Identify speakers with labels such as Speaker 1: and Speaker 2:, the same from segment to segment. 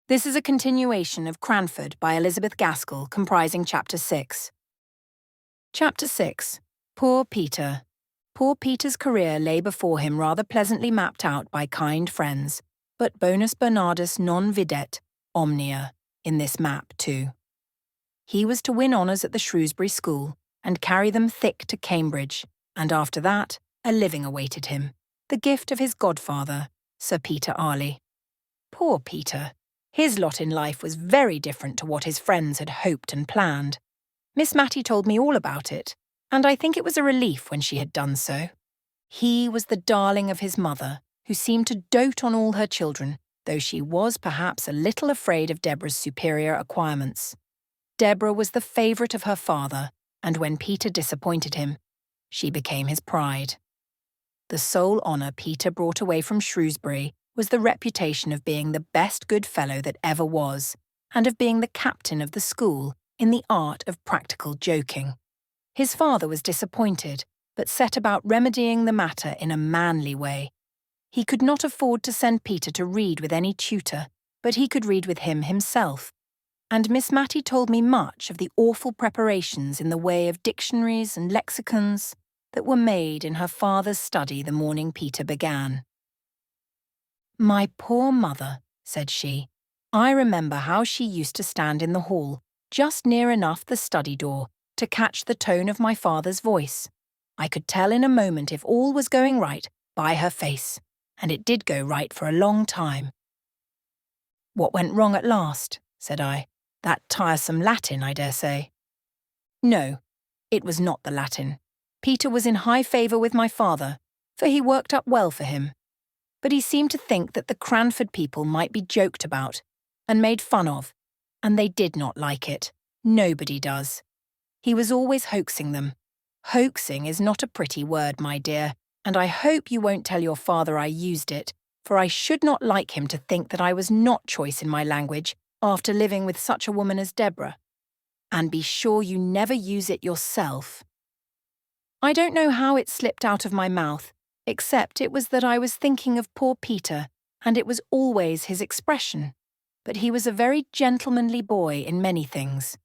Speaker 1: This is a continuation of Cranford by Elizabeth Gaskell, comprising Chapter 6. Chapter 6. Poor Peter. Poor Peter's career lay before him rather pleasantly mapped out by kind friends, but bonus Bernardus non videt omnia in this map too. He was to win honours at the Shrewsbury School and carry them thick to Cambridge, and after that, a living awaited him, the gift of his godfather, Sir Peter Arley. Poor Peter. His lot in life was very different to what his friends had hoped and planned. Miss Matty told me all about it, and I think it was a relief when she had done so. He was the darling of his mother, who seemed to dote on all her children, though she was perhaps a little afraid of Deborah's superior acquirements. Deborah was the favourite of her father, and when Peter disappointed him, she became his pride. The sole honour Peter brought away from Shrewsbury was the reputation of being the best good fellow that ever was, and of being the captain of the school in the art of practical joking. His father was disappointed, but set about remedying the matter in a manly way. He could not afford to send Peter to read with any tutor, but he could read with him himself. And Miss Matty told me much of the awful preparations in the way of dictionaries and lexicons that were made in her father's study the morning Peter began. "My poor mother," said she. "I remember how she used to stand in the hall, just near enough the study door, to catch the tone of my father's voice. I could tell in a moment if all was going right by her face, and it did go right for a long time." "What went wrong at last?" said I. "That tiresome Latin, I dare say." "No, it was not the Latin. Peter was in high favour with my father, for he worked up well for him. But he seemed to think that the Cranford people might be joked about and made fun of, and they did not like it. Nobody does. He was always hoaxing them. Hoaxing is not a pretty word, my dear, and I hope you won't tell your father I used it, for I should not like him to think that I was not choice in my language after living with such a woman as Deborah. And be sure you never use it yourself. I don't know how it slipped out of my mouth, except it was that I was thinking of poor Peter, and it was always his expression. But he was a very gentlemanly boy in many things.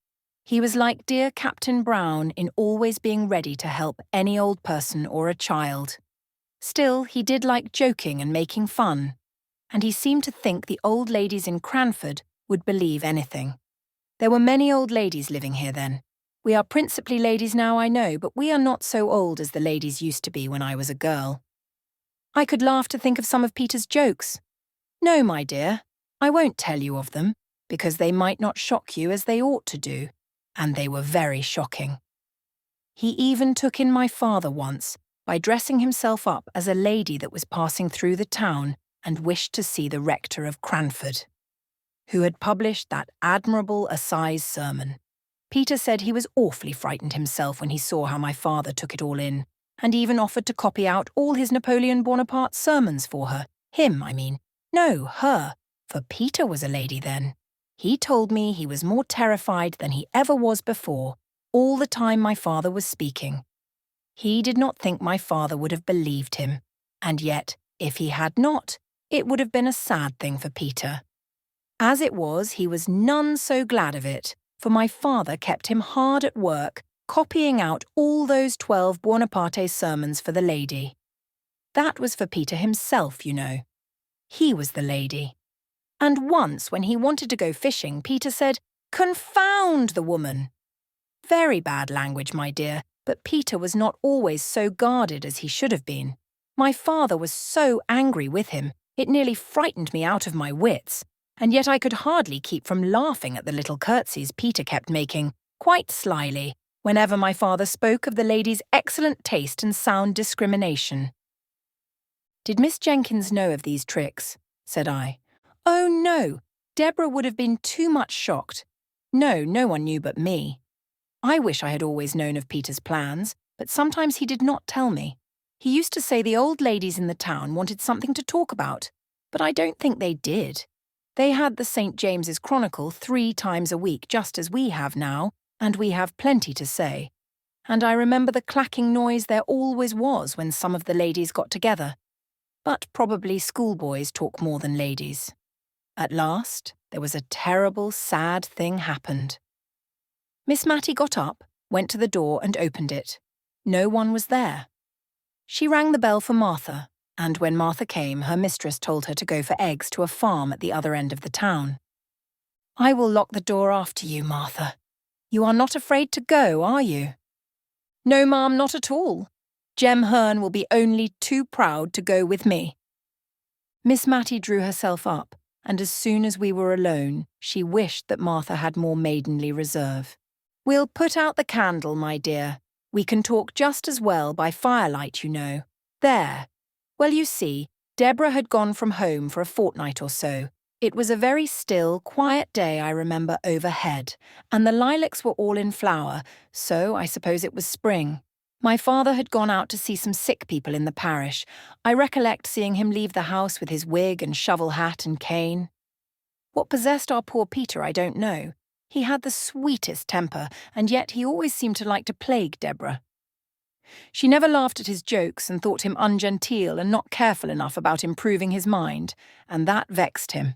Speaker 1: He was like dear Captain Brown in always being ready to help any old person or a child. Still, he did like joking and making fun, and he seemed to think the old ladies in Cranford would believe anything. There were many old ladies living here then. We are principally ladies now, I know, but we are not so old as the ladies used to be when I was a girl. I could laugh to think of some of Peter's jokes. No, my dear, I won't tell you of them, because they might not shock you as they ought to do, and they were very shocking. He even took in my father once by dressing himself up as a lady that was passing through the town and wished to see the rector of Cranford, who had published that admirable assize sermon. Peter said he was awfully frightened himself when he saw how my father took it all in, and even offered to copy out all his Napoleon Bonaparte sermons for her. Him, I mean. No, her, for Peter was a lady then. He told me he was more terrified than he ever was before, all the time my father was speaking. He did not think my father would have believed him, and yet, if he had not, it would have been a sad thing for Peter. As it was, he was none so glad of it, for my father kept him hard at work, copying out all those 12 Buonaparte sermons for the lady. That was for Peter himself, you know. He was the lady. And once, when he wanted to go fishing, Peter said, "Confound the woman!" Very bad language, my dear, but Peter was not always so guarded as he should have been. My father was so angry with him, it nearly frightened me out of my wits, and yet I could hardly keep from laughing at the little curtsies Peter kept making, quite slyly, whenever my father spoke of the lady's excellent taste and sound discrimination. "Did Miss Jenkins know of these tricks?" said I. "Oh, no. Deborah would have been too much shocked. No, no one knew but me. I wish I had always known of Peter's plans, but sometimes he did not tell me. He used to say the old ladies in the town wanted something to talk about, but I don't think they did. They had the St. James's Chronicle 3 times a week, just as we have now, and we have plenty to say. And I remember the clacking noise there always was when some of the ladies got together. But probably schoolboys talk more than ladies. At last, there was a terrible, sad thing happened. Miss Matty got up, went to the door and opened it. No one was there. She rang the bell for Martha, and when Martha came, her mistress told her to go for eggs to a farm at the other end of the town. "I will lock the door after you, Martha. You are not afraid to go, are you?" "No, ma'am, not at all. Jem Hearn will be only too proud to go with me." Miss Matty drew herself up, and as soon as we were alone, she wished that Martha had more maidenly reserve. "We'll put out the candle, my dear. We can talk just as well by firelight, you know. There. Well, you see, Deborah had gone from home for a fortnight or so. It was a very still, quiet day, I remember, overhead, and the lilacs were all in flower, so I suppose it was spring. My father had gone out to see some sick people in the parish. I recollect seeing him leave the house with his wig and shovel hat and cane. What possessed our poor Peter I don't know. He had the sweetest temper, and yet he always seemed to like to plague Deborah. She never laughed at his jokes and thought him ungenteel and not careful enough about improving his mind, and that vexed him.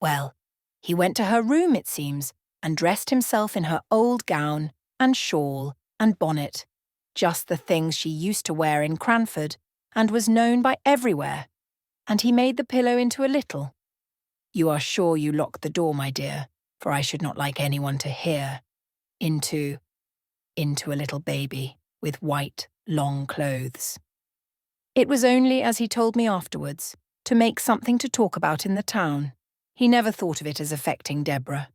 Speaker 1: Well, he went to her room, it seems, and dressed himself in her old gown and shawl and bonnet, just the things she used to wear in Cranford, and was known by everywhere, and he made the pillow into a little. You are sure you locked the door, my dear, for I should not like anyone to hear. Into a little baby with white, long clothes. It was only, as he told me afterwards, to make something to talk about in the town. He never thought of it as affecting Deborah.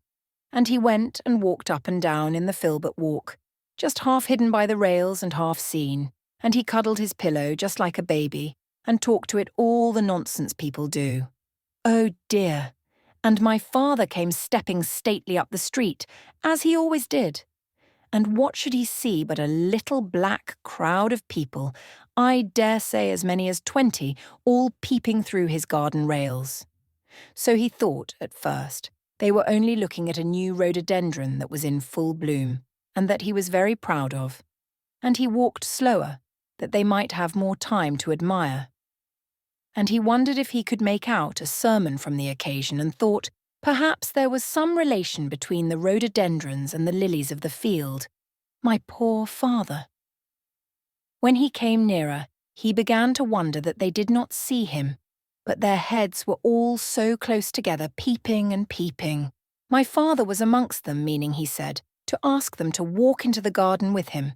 Speaker 1: And he went and walked up and down in the Filbert walk, just half hidden by the rails and half seen, and he cuddled his pillow just like a baby and talked to it all the nonsense people do. Oh dear! And my father came stepping stately up the street, as he always did. And what should he see but a little black crowd of people, I dare say as many as 20, all peeping through his garden rails. So he thought, at first, they were only looking at a new rhododendron that was in full bloom, and that he was very proud of. And he walked slower, that they might have more time to admire. And he wondered if he could make out a sermon from the occasion, and thought, perhaps there was some relation between the rhododendrons and the lilies of the field. My poor father. When he came nearer, he began to wonder that they did not see him, but their heads were all so close together, peeping and peeping. My father was amongst them, meaning, he said, to ask them to walk into the garden with him,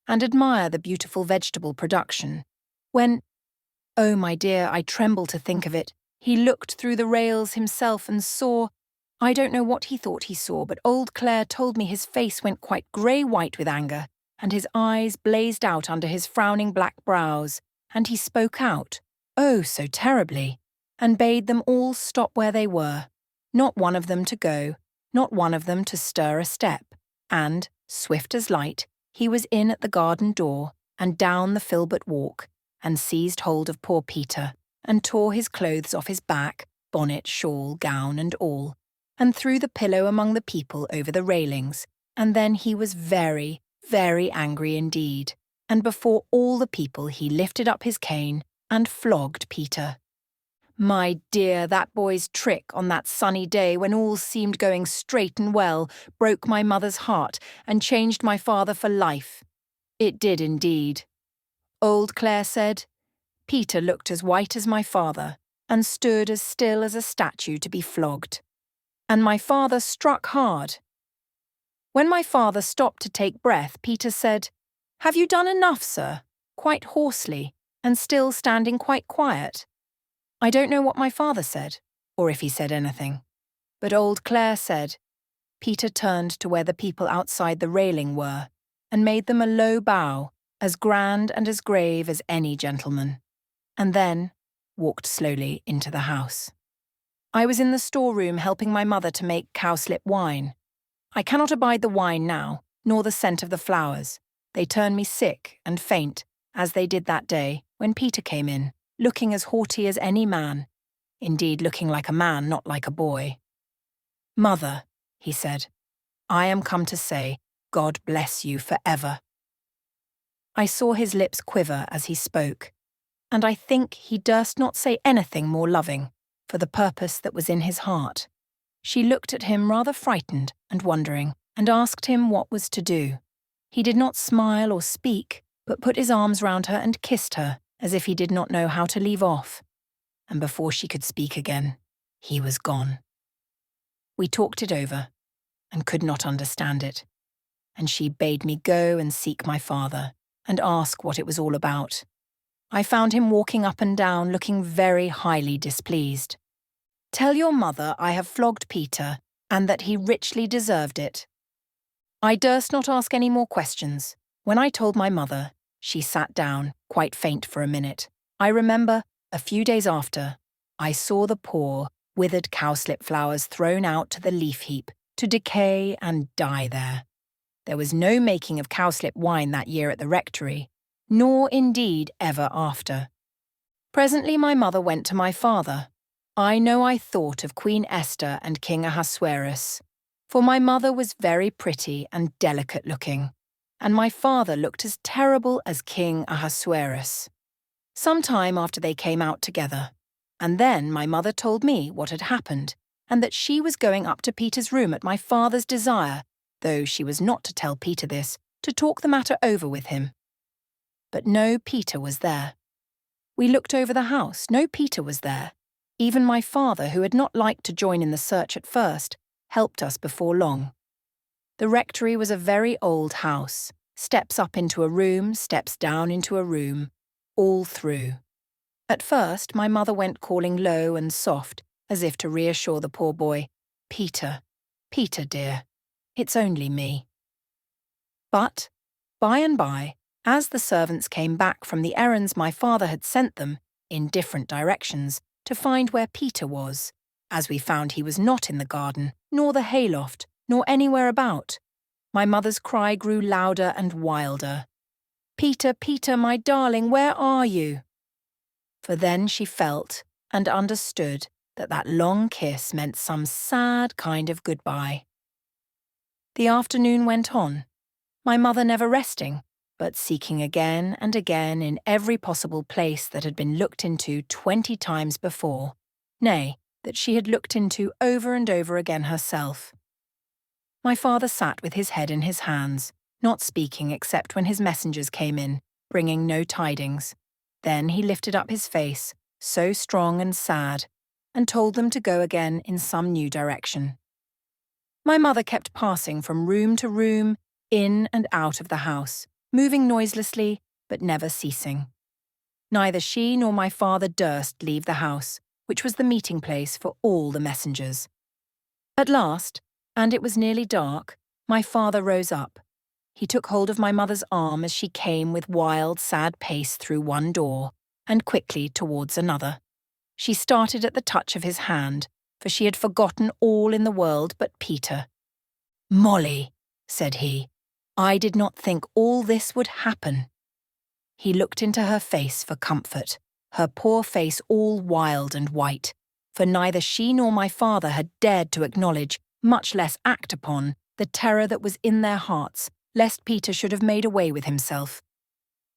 Speaker 1: and admire the beautiful vegetable production, when, oh my dear, I tremble to think of it, he looked through the rails himself and saw, I don't know what he thought he saw, but old Clare told me his face went quite grey-white with anger, and his eyes blazed out under his frowning black brows, and he spoke out, oh, so terribly, and bade them all stop where they were, not one of them to go, not one of them to stir a step, and, swift as light, he was in at the garden door, and down the Filbert walk, and seized hold of poor Peter, and tore his clothes off his back, bonnet, shawl, gown, and all, and threw the pillow among the people over the railings, and then he was very, very angry indeed, and before all the people he lifted up his cane and flogged Peter. My dear, that boy's trick on that sunny day when all seemed going straight and well broke my mother's heart and changed my father for life. It did indeed. Old Clare said, Peter looked as white as my father and stood as still as a statue to be flogged. And my father struck hard. When my father stopped to take breath, Peter said, Have you done enough, sir? Quite hoarsely, and still standing quite quiet. I don't know what my father said, or if he said anything. But old Clare said, Peter turned to where the people outside the railing were, and made them a low bow, as grand and as grave as any gentleman, and then walked slowly into the house. I was in the storeroom helping my mother to make cowslip wine. I cannot abide the wine now, nor the scent of the flowers. They turn me sick and faint, as they did that day when Peter came in, looking as haughty as any man, indeed looking like a man, not like a boy. Mother, he said, I am come to say, God bless you forever. I saw his lips quiver as he spoke, and I think he durst not say anything more loving, for the purpose that was in his heart. She looked at him rather frightened and wondering, and asked him what was to do. He did not smile or speak, but put his arms round her and kissed her, as if he did not know how to leave off. And before she could speak again, he was gone. We talked it over, and could not understand it, and she bade me go and seek my father, and ask what it was all about. I found him walking up and down, looking very highly displeased. "Tell your mother I have flogged Peter, and that he richly deserved it." I durst not ask any more questions. When I told my mother, she sat down, quite faint for a minute. I remember, a few days after, I saw the poor, withered cowslip flowers thrown out to the leaf heap, to decay and die there. There was no making of cowslip wine that year at the rectory, nor indeed ever after. Presently my mother went to my father. I know I thought of Queen Esther and King Ahasuerus, for my mother was very pretty and delicate-looking, and my father looked as terrible as King Ahasuerus. Some time after they came out together, and then my mother told me what had happened, and that she was going up to Peter's room at my father's desire, though she was not to tell Peter this, to talk the matter over with him. But no Peter was there. We looked over the house, no Peter was there. Even my father, who had not liked to join in the search at first, helped us before long. The rectory was a very old house, steps up into a room, steps down into a room, all through. At first, my mother went calling low and soft, as if to reassure the poor boy, "Peter, Peter dear, it's only me." But, by and by, as the servants came back from the errands my father had sent them, in different directions, to find where Peter was, as we found he was not in the garden, nor the hayloft, nor anywhere about, my mother's cry grew louder and wilder. "Peter, Peter, my darling, where are you?" For then she felt and understood that that long kiss meant some sad kind of goodbye. The afternoon went on, my mother never resting, but seeking again and again in every possible place that had been looked into 20 times before, nay, that she had looked into over and over again herself. My father sat with his head in his hands, not speaking except when his messengers came in, bringing no tidings. Then he lifted up his face, so strong and sad, and told them to go again in some new direction. My mother kept passing from room to room, in and out of the house, moving noiselessly, but never ceasing. Neither she nor my father durst leave the house, which was the meeting place for all the messengers. At last, and it was nearly dark, my father rose up. He took hold of my mother's arm as she came with wild, sad pace through one door, and quickly towards another. She started at the touch of his hand, for she had forgotten all in the world but Peter. "Molly," said he, "I did not think all this would happen." He looked into her face for comfort, her poor face all wild and white, for neither she nor my father had dared to acknowledge, much less act upon, the terror that was in their hearts, lest Peter should have made away with himself.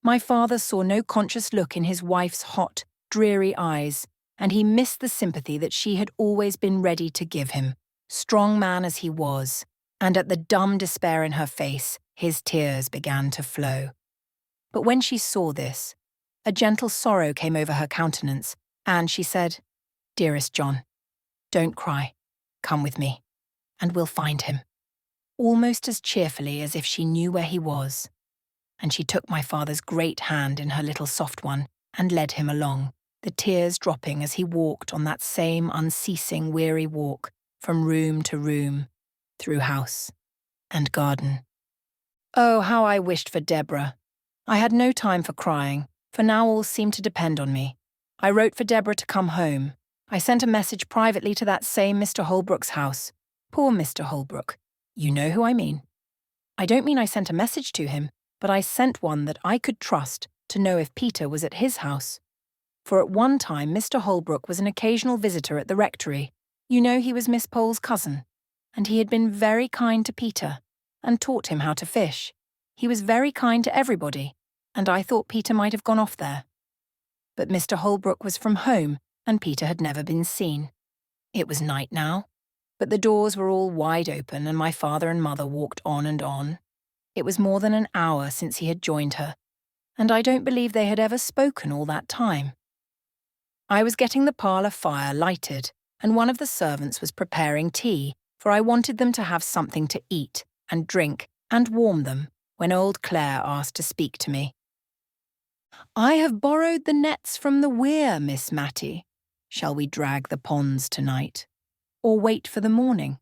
Speaker 1: My father saw no conscious look in his wife's hot, dreary eyes, and he missed the sympathy that she had always been ready to give him, strong man as he was, and at the dumb despair in her face, his tears began to flow. But when she saw this, a gentle sorrow came over her countenance, and she said, "Dearest John, don't cry. Come with me, and we'll find him," almost as cheerfully as if she knew where he was. And she took my father's great hand in her little soft one and led him along, the tears dropping as he walked on that same unceasing weary walk from room to room, through house and garden. Oh, how I wished for Deborah. I had no time for crying, for now all seemed to depend on me. I wrote for Deborah to come home. I sent a message privately to that same Mr. Holbrook's house. Poor Mr. Holbrook. You know who I mean. I don't mean I sent a message to him, but I sent one that I could trust to know if Peter was at his house. For at one time Mr. Holbrook was an occasional visitor at the rectory. You know he was Miss Pole's cousin, and he had been very kind to Peter, and taught him how to fish. He was very kind to everybody, and I thought Peter might have gone off there. But Mr. Holbrook was from home, and Peter had never been seen. It was night now, but the doors were all wide open and my father and mother walked on and on. It was more than an hour since he had joined her, and I don't believe they had ever spoken all that time. I was getting the parlour fire lighted, and one of the servants was preparing tea, for I wanted them to have something to eat and drink and warm them when old Clare asked to speak to me. "I have borrowed the nets from the weir, Miss Matty. Shall we drag the ponds tonight, or wait for the morning?"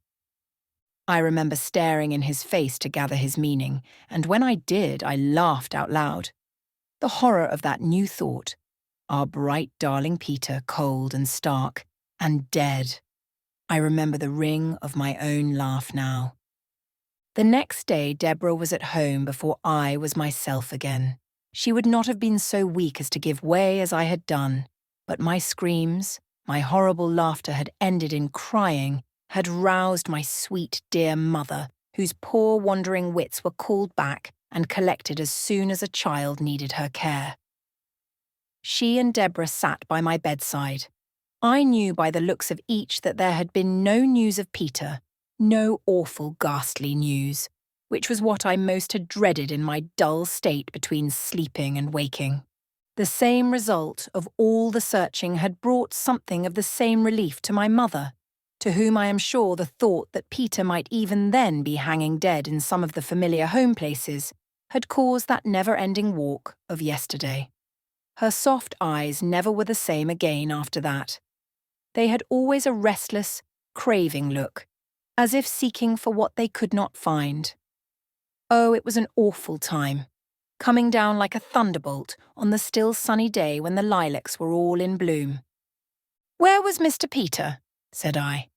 Speaker 1: I remember staring in his face to gather his meaning, and when I did, I laughed out loud. The horror of that new thought, our bright darling Peter cold and stark, and dead. I remember the ring of my own laugh now. The next day Deborah was at home before I was myself again. She would not have been so weak as to give way as I had done, but my screams, my horrible laughter had ended in crying, had roused my sweet dear mother, whose poor wandering wits were called back and collected as soon as a child needed her care. She and Deborah sat by my bedside. I knew by the looks of each that there had been no news of Peter, no awful ghastly news, which was what I most had dreaded in my dull state between sleeping and waking. The same result of all the searching had brought something of the same relief to my mother, to whom I am sure the thought that Peter might even then be hanging dead in some of the familiar home places had caused that never-ending walk of yesterday. Her soft eyes never were the same again after that. They had always a restless, craving look, as if seeking for what they could not find. Oh, it was an awful time, coming down like a thunderbolt on the still sunny day when the lilacs were all in bloom. "Where was Mr. Peter?" said I.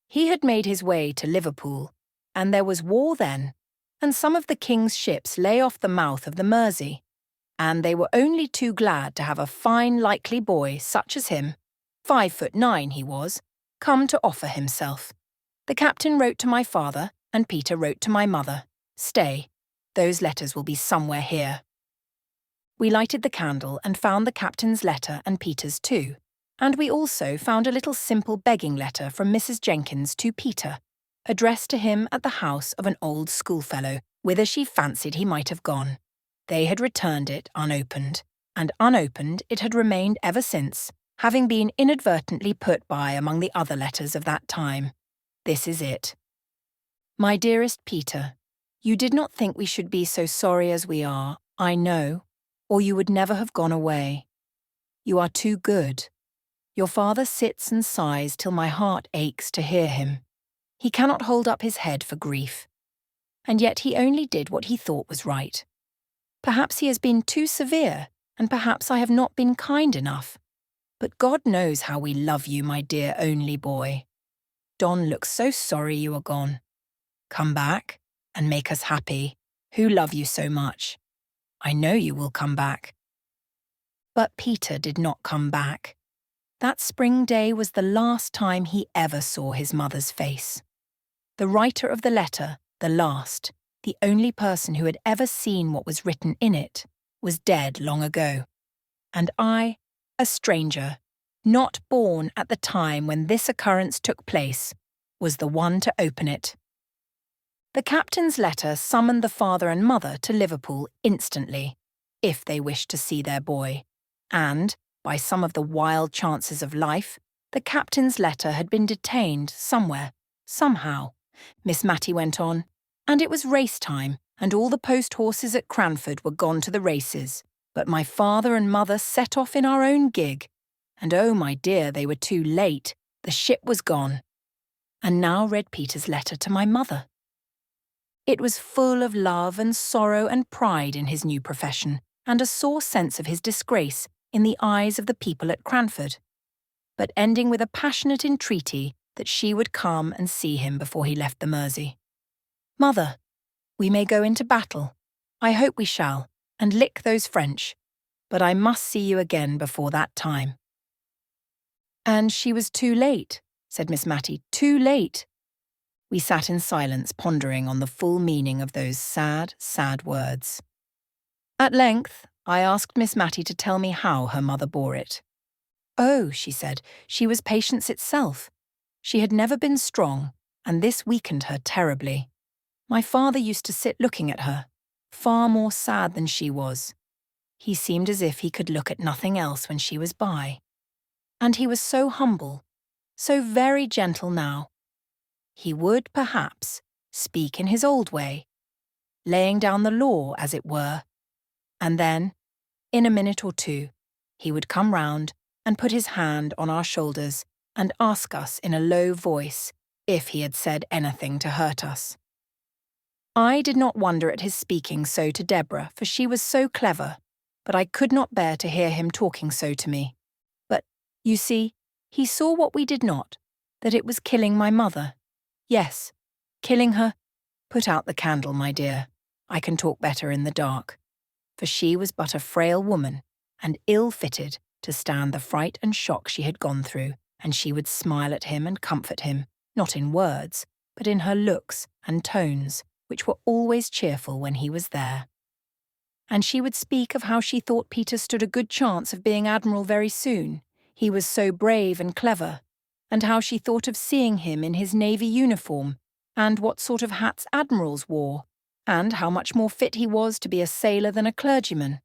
Speaker 1: He had made his way to Liverpool, and there was war then, and some of the king's ships lay off the mouth of the Mersey, and they were only too glad to have a fine likely boy such as him, 5'9" he was, come to offer himself. The captain wrote to my father, and Peter wrote to my mother. Stay, those letters will be somewhere here. We lighted the candle and found the captain's letter and Peter's too, and we also found a little simple begging letter from Mrs. Jenkins to Peter, addressed to him at the house of an old schoolfellow, whither she fancied he might have gone. They had returned it unopened, and unopened it had remained ever since, having been inadvertently put by among the other letters of that time. This is it. My dearest Peter, you did not think we should be so sorry as we are, I know, or you would never have gone away. You are too good. Your father sits and sighs till my heart aches to hear him. He cannot hold up his head for grief. And yet he only did what he thought was right. Perhaps he has been too severe, and perhaps I have not been kind enough. But God knows how we love you, my dear only boy. Don looks so sorry you are gone. Come back and make us happy, who love you so much. I know you will come back. But Peter did not come back. That spring day was the last time he ever saw his mother's face. The writer of the letter, the last, the only person who had ever seen what was written in it, was dead long ago. And I, a stranger, not born at the time when this occurrence took place, was the one to open it. The captain's letter summoned the father and mother to Liverpool instantly, if they wished to see their boy, and, by some of the wild chances of life, the captain's letter had been detained somewhere, somehow, Miss Matty went on, and it was race time, and all the post-horses at Cranford were gone to the races, but my father and mother set off in our own gig, and oh, my dear, they were too late, the ship was gone. And now read Peter's letter to my mother. It was full of love and sorrow and pride in his new profession, and a sore sense of his disgrace in the eyes of the people at Cranford, but ending with a passionate entreaty that she would come and see him before he left the Mersey. Mother, we may go into battle. I hope we shall, and lick those French, but I must see you again before that time. And she was too late, said Miss Matty, too late. We sat in silence pondering on the full meaning of those sad, sad words. At length, I asked Miss Matty to tell me how her mother bore it. Oh, she said, she was patience itself. She had never been strong, and this weakened her terribly. My father used to sit looking at her, far more sad than she was. He seemed as if he could look at nothing else when she was by. And he was so humble, so very gentle now. He would, perhaps, speak in his old way, laying down the law, as it were, and then, in a minute or two, he would come round and put his hand on our shoulders and ask us in a low voice if he had said anything to hurt us. I did not wonder at his speaking so to Deborah, for she was so clever, but I could not bear to hear him talking so to me. But, you see, he saw what we did not, that it was killing my mother. Yes, killing her. Put out the candle, my dear. I can talk better in the dark. For she was but a frail woman, and ill-fitted to stand the fright and shock she had gone through, and she would smile at him and comfort him, not in words, but in her looks and tones, which were always cheerful when he was there. And she would speak of how she thought Peter stood a good chance of being admiral very soon, he was so brave and clever, and how she thought of seeing him in his navy uniform, and what sort of hats admirals wore, and how much more fit he was to be a sailor than a clergyman.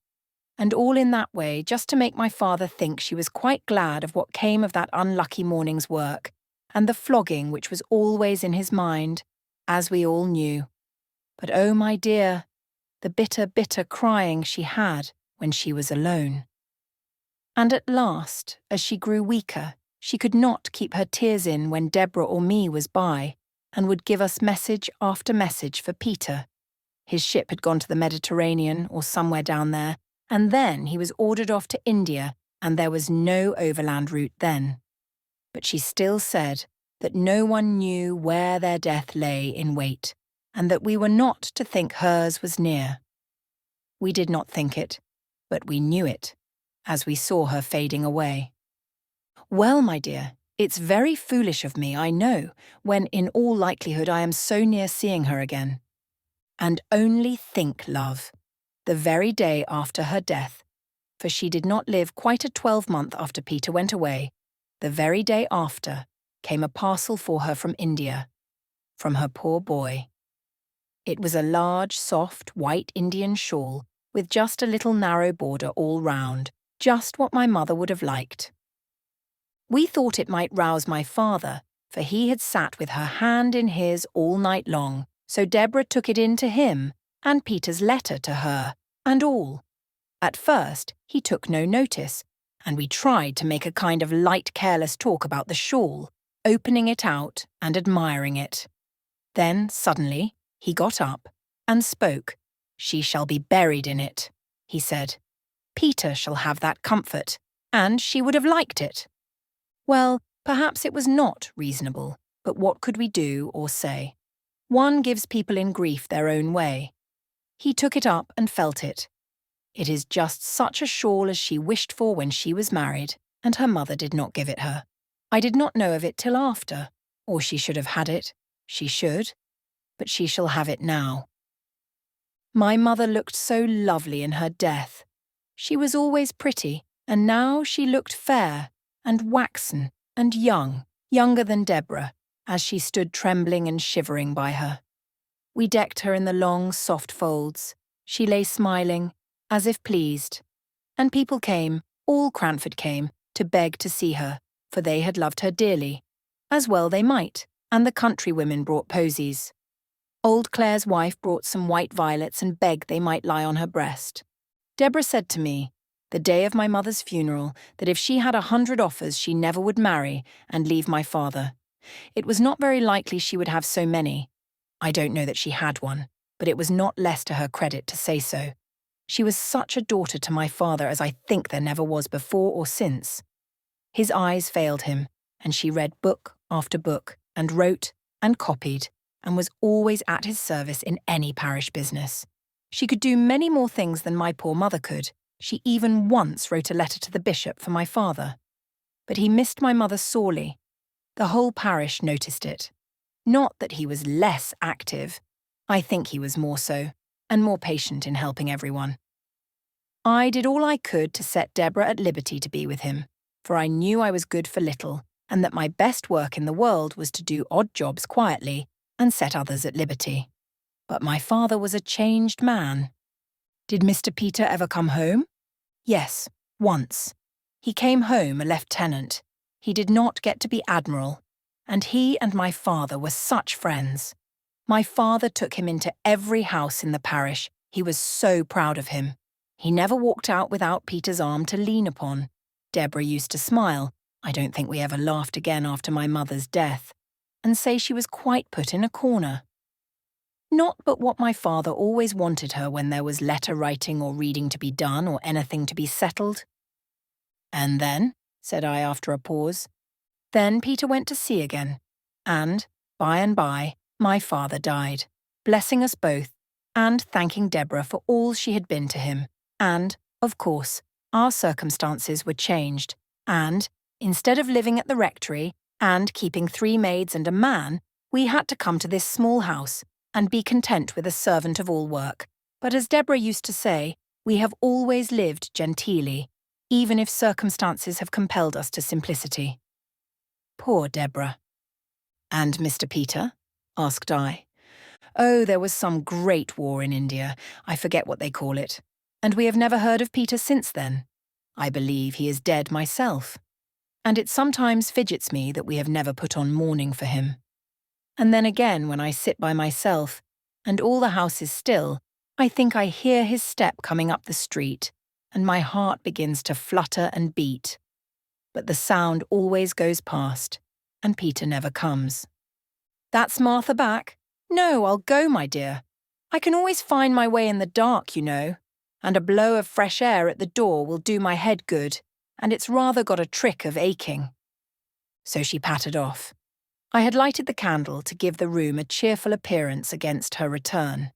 Speaker 1: And all in that way, just to make my father think she was quite glad of what came of that unlucky morning's work, and the flogging which was always in his mind, as we all knew. But oh, my dear, the bitter, bitter crying she had when she was alone. And at last, as she grew weaker, she could not keep her tears in when Deborah or me was by, and would give us message after message for Peter. His ship had gone to the Mediterranean or somewhere down there, and then he was ordered off to India, and there was no overland route then. But she still said that no one knew where their death lay in wait, and that we were not to think hers was near. We did not think it, but we knew it, as we saw her fading away. Well, my dear, it's very foolish of me, I know, when in all likelihood I am so near seeing her again. And only think, love, the very day after her death, for she did not live quite a 12-month after Peter went away, the very day after came a parcel for her from India, from her poor boy. It was a large, soft, white Indian shawl with just a little narrow border all round, just what my mother would have liked. We thought it might rouse my father, for he had sat with her hand in his all night long, so Deborah took it in to him, and Peter's letter to her, and all. At first, he took no notice, and we tried to make a kind of light, careless talk about the shawl, opening it out and admiring it. Then, suddenly, he got up and spoke. "She shall be buried in it," he said. "Peter shall have that comfort, and she would have liked it." Well, perhaps it was not reasonable, but what could we do or say? One gives people in grief their own way. He took it up and felt it. It is just such a shawl as she wished for when she was married, and her mother did not give it her. I did not know of it till after, or she should have had it. She should, but she shall have it now. My mother looked so lovely in her death. She was always pretty, and now she looked fair and waxen and young, younger than Deborah, as she stood trembling and shivering by her. We decked her in the long, soft folds. She lay smiling, as if pleased. And people came, all Cranford came, to beg to see her, for they had loved her dearly. As well they might, and the country women brought posies. Old Clare's wife brought some white violets and begged they might lie on her breast. Deborah said to me, the day of my mother's funeral, that if she had 100 offers she never would marry and leave my father. It was not very likely she would have so many. I don't know that she had one, but it was not less to her credit to say so. She was such a daughter to my father as I think there never was before or since. His eyes failed him, and she read book after book, and wrote and copied, and was always at his service in any parish business. She could do many more things than my poor mother could. She even once wrote a letter to the bishop for my father. But he missed my mother sorely. The whole parish noticed it. Not that he was less active. I think he was more so, and more patient in helping everyone. I did all I could to set Deborah at liberty to be with him, for I knew I was good for little, and that my best work in the world was to do odd jobs quietly and set others at liberty. But my father was a changed man. Did Mr. Peter ever come home? Yes, once. He came home a lieutenant. He did not get to be admiral, and he and my father were such friends. My father took him into every house in the parish. He was so proud of him. He never walked out without Peter's arm to lean upon. Deborah used to smile. I don't think we ever laughed again after my mother's death, and say she was quite put in a corner. Not but what my father always wanted her when there was letter writing or reading to be done or anything to be settled. And then, said I after a pause, then Peter went to sea again, and, by, my father died, blessing us both, and thanking Deborah for all she had been to him. And, of course, our circumstances were changed, and, instead of living at the rectory and keeping 3 maids and a man, we had to come to this small house and be content with a servant of all work. But as Deborah used to say, we have always lived genteelly, even if circumstances have compelled us to simplicity. Poor Deborah. And Mr. Peter? Asked I. Oh, there was some great war in India, I forget what they call it, and we have never heard of Peter since then. I believe he is dead myself, and it sometimes fidgets me that we have never put on mourning for him. And then again, when I sit by myself, and all the house is still, I think I hear his step coming up the street, and my heart begins to flutter and beat. But the sound always goes past, and Peter never comes. That's Martha back? No, I'll go, my dear. I can always find my way in the dark, you know, and a blow of fresh air at the door will do my head good, and it's rather got a trick of aching. So she pattered off. I had lighted the candle to give the room a cheerful appearance against her return.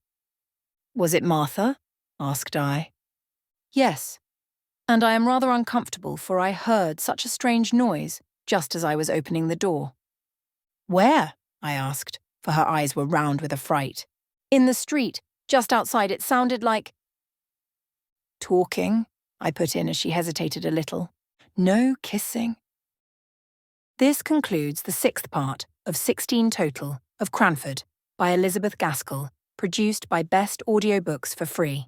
Speaker 1: Was it Martha? Asked I. Yes, and I am rather uncomfortable, for I heard such a strange noise just as I was opening the door. Where? I asked, for her eyes were round with affright. In the street, just outside. It sounded like... Talking, I put in as she hesitated a little. No kissing. This concludes the 6th part of 16 total of Cranford by Elizabeth Gaskell, produced by Best Audiobooks for free.